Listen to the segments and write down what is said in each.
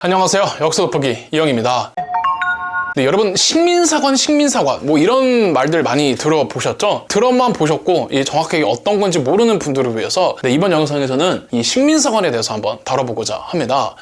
안녕하세요. 역사 돋보기 이영입니다. 네, 여러분 식민사관 뭐 이런 말들 많이 들어보셨죠? 들어만 보셨고 정확하게 어떤 건지 모르는 분들을 위해서 이번 영상에서는 이 식민사관에 대해서 한번 다뤄보고자 합니다.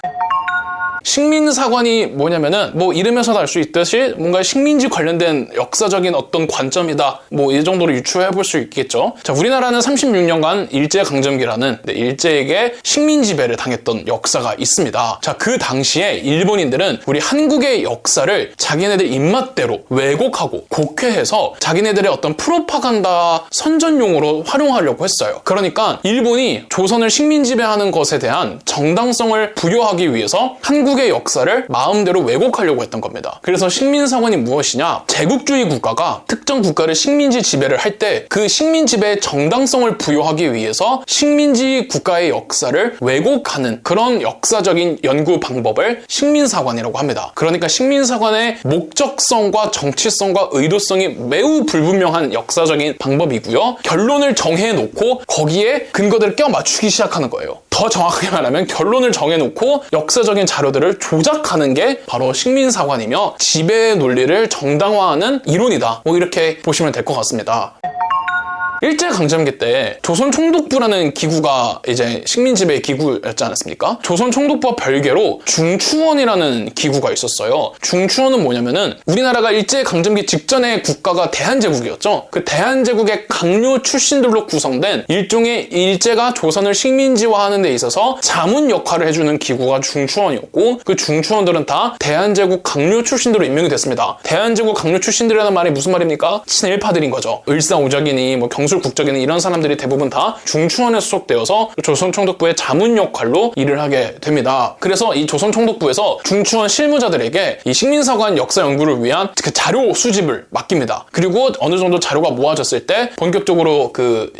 식민사관이 뭐냐면은 이름에서도 알 수 있듯이 뭔가 식민지 관련된 역사적인 어떤 관점이다, 이 정도로 유추해 볼 수 있겠죠. 자, 우리나라는 36년간 일제강점기라는 일제에게 식민 지배를 당했던 역사가 있습니다. 자, 그 당시에 일본인들은 우리 한국의 역사를 자기네들 입맛대로 왜곡하고 곡해해서 자기네들의 어떤 프로파간다 선전용으로 활용하려고 했어요. 그러니까 일본이 조선을 식민 지배하는 것에 대한 정당성을 부여하기 위해서 한국의 역사를 마음대로 왜곡하려고 했던 겁니다. 그래서 식민사관이 무엇이냐? 제국주의 국가가 특정 국가를 식민지 지배를 할 때 그 식민 지배의 정당성을 부여하기 위해서 식민지 국가의 역사를 왜곡하는 그런 역사적인 연구 방법을 식민사관이라고 합니다. 그러니까 식민사관의 목적성과 정치성과 의도성이 매우 불분명한 역사적인 방법이고요. 결론을 정해놓고 거기에 근거들을 껴 맞추기 시작하는 거예요. 더 정확하게 말하면 결론을 정해놓고 역사적인 자료들을 조작하는 게 바로 식민사관이며 지배의 논리를 정당화하는 이론이다. 이렇게 보시면 될 것 같습니다. 일제강점기 때 조선총독부라는 기구가 이제 식민지배 기구였지 않았습니까? 조선총독부와 별개로 중추원이라는 기구가 있었어요. 중추원은 뭐냐면은 우리나라가 일제강점기 직전의 국가가 대한제국이었죠. 그 대한제국의 강요 출신들로 구성된 일종의 일제가 조선을 식민지화하는 데 있어서 자문 역할을 해주는 기구가 중추원이었고, 그 중추원들은 다 대한제국 강요 출신들로 임명이 됐습니다. 대한제국 강요 출신들이라는 말이 무슨 말입니까? 친일파들인 거죠. 을사오적이니 경술국적이니 이런 사람들이 대부분 다 중추원에 소속되어서 조선총독부의 자문 역할로 일을 하게 됩니다. 그래서 이 조선총독부에서 중추원 실무자들에게 이 식민사관 역사 연구를 위한 그 자료 수집을 맡깁니다. 그리고 어느 정도 자료가 모아졌을 때 본격적으로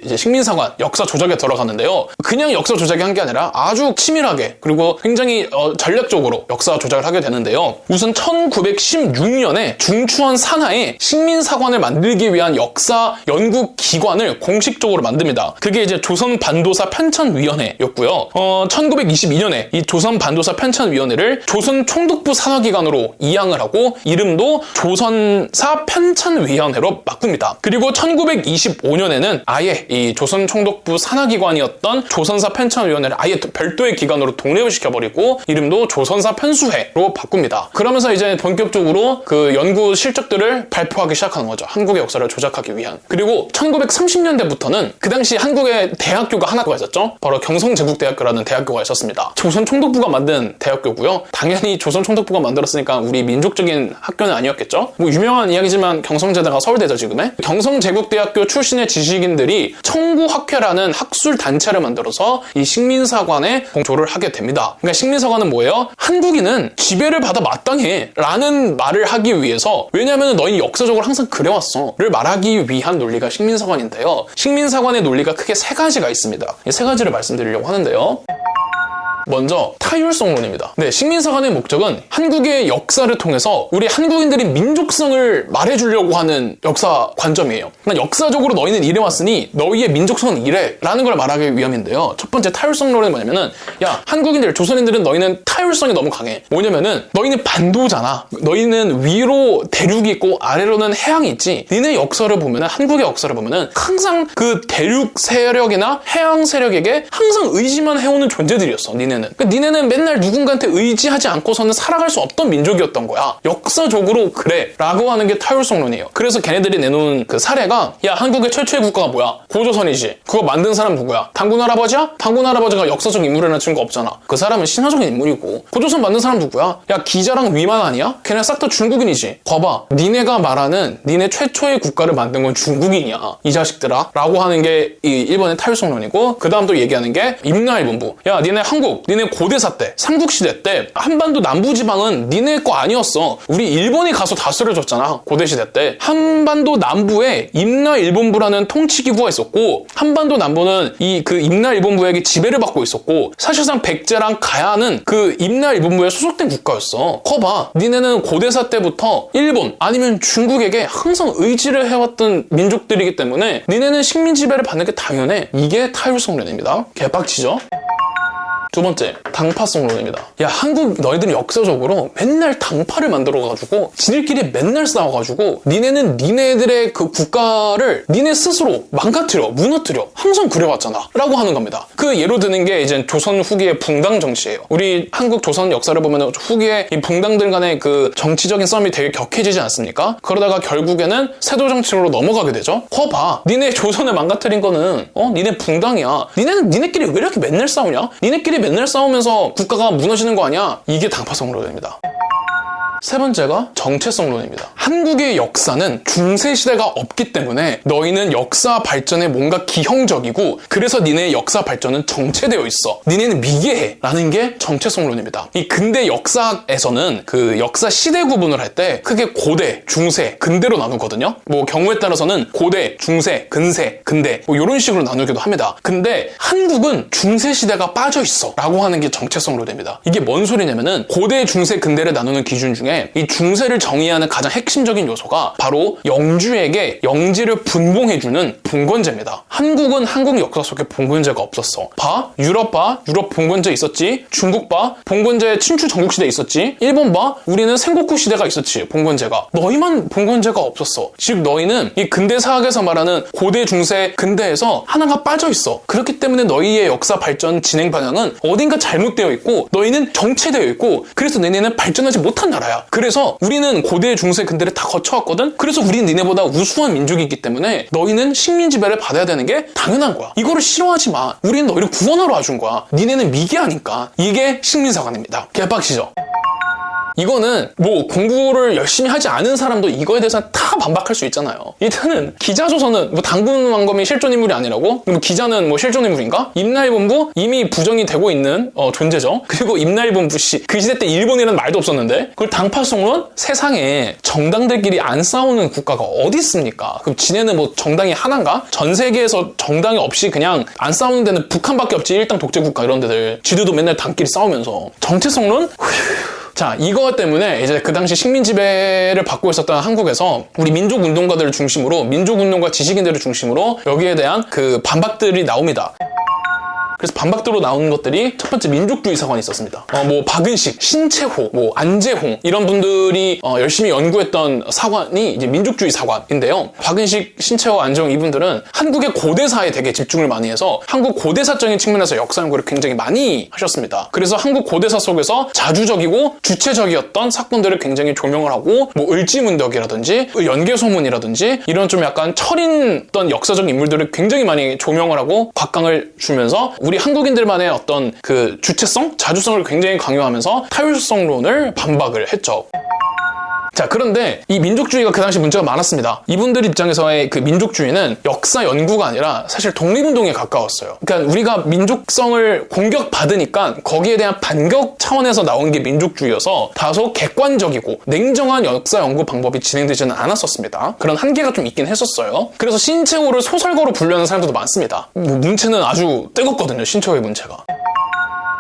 이제 식민사관 역사 조작에 들어가는데요. 그냥 역사 조작이 한 게 아니라 아주 치밀하게 그리고 굉장히 전략적으로 역사 조작을 하게 되는데요. 우선 1916년에 중추원 산하에 식민사관을 만들기 위한 역사 연구 기관을 공식적으로 만듭니다. 그게 이제 조선반도사 편찬위원회였고요. 1922년에 이 조선반도사 편찬위원회를 조선총독부 산하기관으로 이양을 하고 이름도 조선사 편찬위원회로 바꿉니다. 그리고 1925년에는 아예 이 조선총독부 산하기관이었던 조선사 편찬위원회를 아예 별도의 기관으로 독립을 시켜버리고 이름도 조선사 편수회로 바꿉니다. 그러면서 이제 본격적으로 그 연구 실적들을 발표하기 시작하는 거죠. 한국의 역사를 조작하기 위한. 그리고 1930년대부터는 그 당시 한국의 대학교가 하나가 있었죠. 바로 경성제국대학교라는 대학교가 있었습니다. 조선총독부가 만든 대학교고요. 당연히 조선총독부가 만들었으니까 우리 민족적인 학교는 아니었겠죠. 유명한 이야기지만 경성제대가 서울대죠, 지금의. 경성제국대학교 출신의 지식인들이 청구학회라는 학술단체를 만들어서 이 식민사관에 공조를 하게 됩니다. 그러니까 식민사관은 뭐예요? 한국인은 지배를 받아 마땅해 라는 말을 하기 위해서, 왜냐하면 너희 역사적으로 항상 그래왔어 를 말하기 위한 논리가 식민사관인데요. 식민사관의 논리가 크게 세 가지가 있습니다. 이 세 가지를 말씀드리려고 하는데요. 먼저 타율성론입니다. 네, 식민사관의 목적은 한국의 역사를 통해서 우리 한국인들이 민족성을 말해주려고 하는 역사 관점이에요. 그러니까 역사적으로 너희는 이래 왔으니 너희의 민족성은 이래 라는 걸 말하기 위함인데요. 첫 번째 타율성론은 뭐냐면은, 야, 한국인들, 조선인들은 너희는 타율성이 너무 강해. 뭐냐면은 너희는 반도잖아. 너희는 위로 대륙이 있고 아래로는 해양이 있지. 니네 역사를 보면은, 한국의 역사를 보면은 항상 그 대륙 세력이나 해양 세력에게 항상 의지만 해오는 존재들이었어. 그러니까 니네는 맨날 누군가한테 의지하지 않고서는 살아갈 수 없던 민족이었던 거야. 역사적으로 그래 라고 하는 게 타율성론이에요. 그래서 걔네들이 내놓은 그 사례가, 야, 한국의 최초의 국가가 뭐야? 고조선이지. 그거 만든 사람 누구야? 단군 할아버지야? 단군 할아버지가 역사적 인물이라는 친구가 없잖아. 그 사람은 신화적인 인물이고. 고조선 만든 사람 누구야? 야, 기자랑 위만 아니야? 걔네 싹 다 중국인이지. 봐봐, 니네가 말하는 니네 최초의 국가를 만든 건 중국인이야, 이 자식들아 라고 하는 게 이 1번의 타율성론이고, 그 다음 또 얘기하는 게 임나일본부. 야, 니네 한국, 니네 고대사 때, 삼국시대 때 한반도 남부지방은 니네 거 아니었어. 우리 일본이 가서 다스려줬잖아, 고대시대 때. 한반도 남부에 임나일본부라는 통치기구가 있었고, 한반도 남부는 그 임나일본부에게 지배를 받고 있었고, 사실상 백제랑 가야는 그 임나일본부에 소속된 국가였어. 커봐, 니네는 고대사 때부터 일본 아니면 중국에게 항상 의지를 해왔던 민족들이기 때문에 니네는 식민 지배를 받는 게 당연해. 이게 타율성론입니다. 개빡치죠? 두 번째, 당파성론입니다. 야, 한국 너희들은 역사적으로 맨날 당파를 만들어가지고 지들끼리 맨날 싸워가지고 니네는 니네들의 그 국가를 니네 스스로 망가뜨려, 무너뜨려 항상 그래왔잖아 라고 하는 겁니다. 그 예로 드는 게 이제 조선 후기의 붕당 정치예요. 우리 한국 조선 역사를 보면 후기에 이 붕당들 간의 그 정치적인 싸움이 되게 격해지지 않습니까? 그러다가 결국에는 세도 정치로 넘어가게 되죠. 봐, 니네 조선을 망가뜨린 거는 니네 붕당이야. 니네는 니네끼리 왜 이렇게 맨날 싸우냐? 니네끼리 맨날 싸우면서 국가가 무너지는 거 아니야? 이게 당파성론입니다. 세 번째가 정체성론입니다. 한국의 역사는 중세시대가 없기 때문에 너희는 역사 발전에 뭔가 기형적이고 그래서 니네의 역사 발전은 정체되어 있어. 니네는 미개해. 라는 게 정체성론입니다. 이 근대 역사에서는 그 역사 시대 구분을 할 때 크게 고대, 중세, 근대로 나누거든요. 뭐 경우에 따라서는 고대, 중세, 근세, 근대 뭐 이런 식으로 나누기도 합니다. 근데 한국은 중세시대가 빠져 있어. 라고 하는 게 정체성론입니다. 이게 뭔 소리냐면은 고대, 중세, 근대를 나누는 기준 중에 이 중세를 정의하는 가장 핵심적인 요소가 바로 영주에게 영지를 분봉해주는 봉건제입니다. 한국은 한국 역사 속에 봉건제가 없었어. 유럽 봉건제 있었지. 중국 봉건제 친추 전국시대 있었지. 일본 우리는 생고쿠 시대가 있었지. 봉건제가. 너희만 봉건제가 없었어. 즉 너희는 이 근대사학에서 말하는 고대, 중세, 근대에서 하나가 빠져 있어. 그렇기 때문에 너희의 역사 발전 진행 방향은 어딘가 잘못되어 있고 너희는 정체되어 있고 그래서 너희는 발전하지 못한 나라야. 그래서 우리는 고대, 중세, 근대를 다 거쳐왔거든? 그래서 우리는 니네보다 우수한 민족이기 때문에 너희는 식민지배를 받아야 되는 게 당연한 거야. 이거를 싫어하지 마. 우리는 너희를 구원하러 와준 거야. 니네는 미개하니까. 이게 식민사관입니다. 개빡치죠? 이거는 뭐 공부를 열심히 하지 않은 사람도 이거에 대해서 다 반박할 수 있잖아요. 일단은 기자조선은 뭐 당군왕검이 실존인물이 아니라고? 그럼 기자는 뭐 실존인물인가? 임나일본부 이미 부정이 되고 있는 존재죠. 그리고 임나일본부 씨 그 시대 때 일본이라는 말도 없었는데 그걸 당파성론? 세상에 정당들끼리 안 싸우는 국가가 어디 있습니까? 그럼 지네는 뭐 정당이 하나인가? 전 세계에서 정당이 없이 그냥 안 싸우는 데는 북한밖에 없지. 일당 독재 국가 이런 데들 지들도 맨날 당끼리 싸우면서 정체성론? 자, 이거 때문에 이제 그 당시 식민 지배를 받고 있었던 한국에서 우리 민족운동가들을 중심으로 민족운동가 지식인들을 중심으로 여기에 대한 그 반박들이 나옵니다. 그래서 반박도로 나오는 것들이 첫 번째 민족주의 사관이 있었습니다. 뭐 박은식, 신채호, 뭐 안재홍 이런 분들이 열심히 연구했던 사관이 이제 민족주의 사관인데요. 박은식, 신채호, 안재홍 이분들은 한국의 고대사에 되게 집중을 많이 해서 한국 고대사적인 측면에서 역사 연구를 굉장히 많이 하셨습니다. 그래서 한국 고대사 속에서 자주적이고 주체적이었던 사건들을 굉장히 조명을 하고 뭐 을지문덕이라든지 연개소문이라든지 이런 좀 약간 철인던 역사적 인물들을 굉장히 많이 조명을 하고 각광을 주면서 우리 한국인들만의 어떤 그 주체성, 자주성을 굉장히 강요하면서 타율성론을 반박을 했죠. 자, 그런데 이 민족주의가 그 당시 문제가 많았습니다. 이분들 입장에서의 그 민족주의는 역사 연구가 아니라 사실 독립운동에 가까웠어요. 그러니까 우리가 민족성을 공격받으니까 거기에 대한 반격 차원에서 나온 게 민족주의여서 다소 객관적이고 냉정한 역사 연구 방법이 진행되지는 않았었습니다. 그런 한계가 좀 있긴 했었어요. 그래서 신채호를 소설가로 분류하는 사람들도 많습니다. 뭐 문체는 아주 뜨겁거든요, 신채호의 문체가.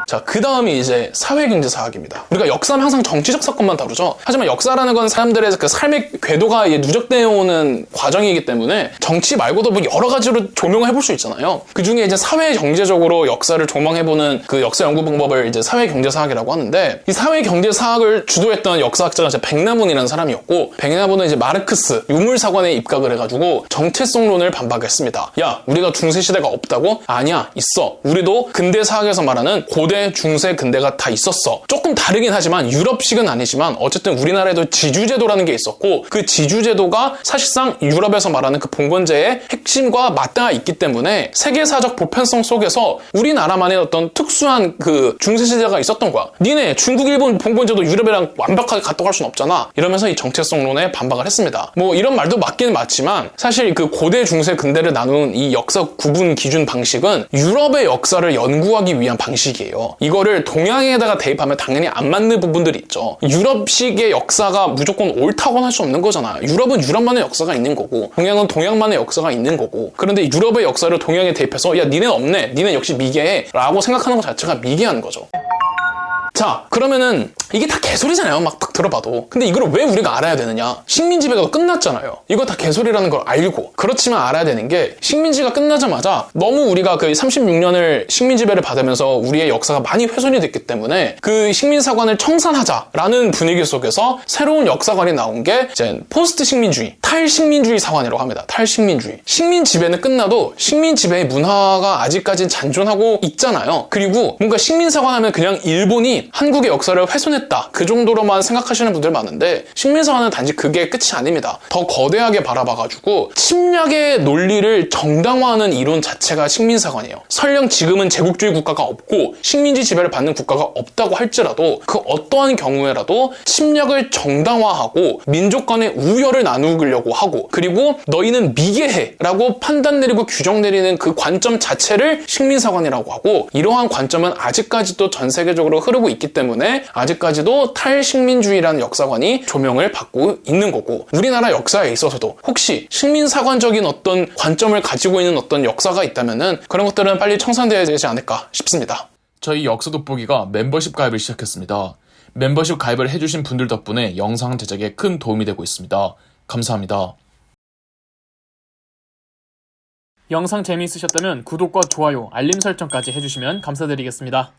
자, 그 다음이 이제 사회경제사학입니다. 우리가 역사는 항상 정치적 사건만 다루죠. 하지만 역사라는 건 사람들의 그 삶의 궤도가 누적되어 오는 과정이기 때문에 정치 말고도 뭐 여러 가지로 조명을 해볼 수 있잖아요. 그 중에 이제 사회경제적으로 역사를 조망해보는 그 역사 연구 방법을 이제 사회경제사학이라고 하는데 이 사회경제사학을 주도했던 역사학자가 이제 백나문이라는 사람이었고 백나문은 이제 마르크스 유물사관에 입각을 해가지고 정체성론을 반박했습니다. 야, 우리가 중세시대가 없다고? 아니야, 있어. 우리도 근대사학에서 말하는 고대 중세, 근대가 다 있었어. 조금 다르긴 하지만 유럽식은 아니지만 어쨌든 우리나라에도 지주제도라는 게 있었고 그 지주제도가 사실상 유럽에서 말하는 그 봉건제의 핵심과 맞닿아 있기 때문에 세계사적 보편성 속에서 우리나라만의 어떤 특수한 그 중세시대가 있었던 거야. 니네 중국, 일본 봉건제도 유럽이랑 완벽하게 같다고 할 순 없잖아. 이러면서 이 정체성론에 반박을 했습니다. 뭐 이런 말도 맞긴 맞지만 사실 그 고대, 중세, 근대를 나눈 이 역사 구분 기준 방식은 유럽의 역사를 연구하기 위한 방식이에요. 이거를 동양에다가 대입하면 당연히 안 맞는 부분들이 있죠. 유럽식의 역사가 무조건 옳다고는 할 수 없는 거잖아. 유럽은 유럽만의 역사가 있는 거고 동양은 동양만의 역사가 있는 거고 그런데 유럽의 역사를 동양에 대입해서 야, 니네는 없네. 니네 역시 미개해. 라고 생각하는 것 자체가 미개한 거죠. 자, 그러면은 이게 다 개소리잖아요. 막 들어봐도. 근데 이걸 왜 우리가 알아야 되느냐? 식민지배가 끝났잖아요. 이거 다 개소리라는 걸 알고. 그렇지만 알아야 되는 게 식민지가 끝나자마자 너무 우리가 그 36년을 식민지배를 받으면서 우리의 역사가 많이 훼손이 됐기 때문에 그 식민사관을 청산하자라는 분위기 속에서 새로운 역사관이 나온 게 이제 포스트 식민주의, 탈식민주의 사관이라고 합니다. 탈식민주의. 식민지배는 끝나도 식민지배의 문화가 아직까진 잔존하고 있잖아요. 그리고 뭔가 식민사관 하면 그냥 일본이 한국의 역사를 훼손했다. 그 정도로만 생각하시는 분들 많은데 식민사관은 단지 그게 끝이 아닙니다. 더 거대하게 바라봐가지고 침략의 논리를 정당화하는 이론 자체가 식민사관이에요. 설령 지금은 제국주의 국가가 없고 식민지 지배를 받는 국가가 없다고 할지라도 그 어떠한 경우에라도 침략을 정당화하고 민족 간의 우열을 나누려고 하고 그리고 너희는 미개해 라고 판단 내리고 규정 내리는 그 관점 자체를 식민사관이라고 하고 이러한 관점은 아직까지도 전 세계적으로 흐르고 있기 때문에 아직까지도 탈식민주의라는 역사관이 조명을 받고 있는 거고 우리나라 역사에 있어서도 혹시 식민사관적인 어떤 관점을 가지고 있는 어떤 역사가 있다면은 그런 것들은 빨리 청산되어야 되지 않을까 싶습니다. 저희 역사 돋보기가 멤버십 가입을 시작했습니다. 멤버십 가입을 해주신 분들 덕분에 영상 제작에 큰 도움이 되고 있습니다. 감사합니다. 영상 재미있으셨다면 구독과 좋아요, 알림 설정까지 해주시면 감사드리겠습니다.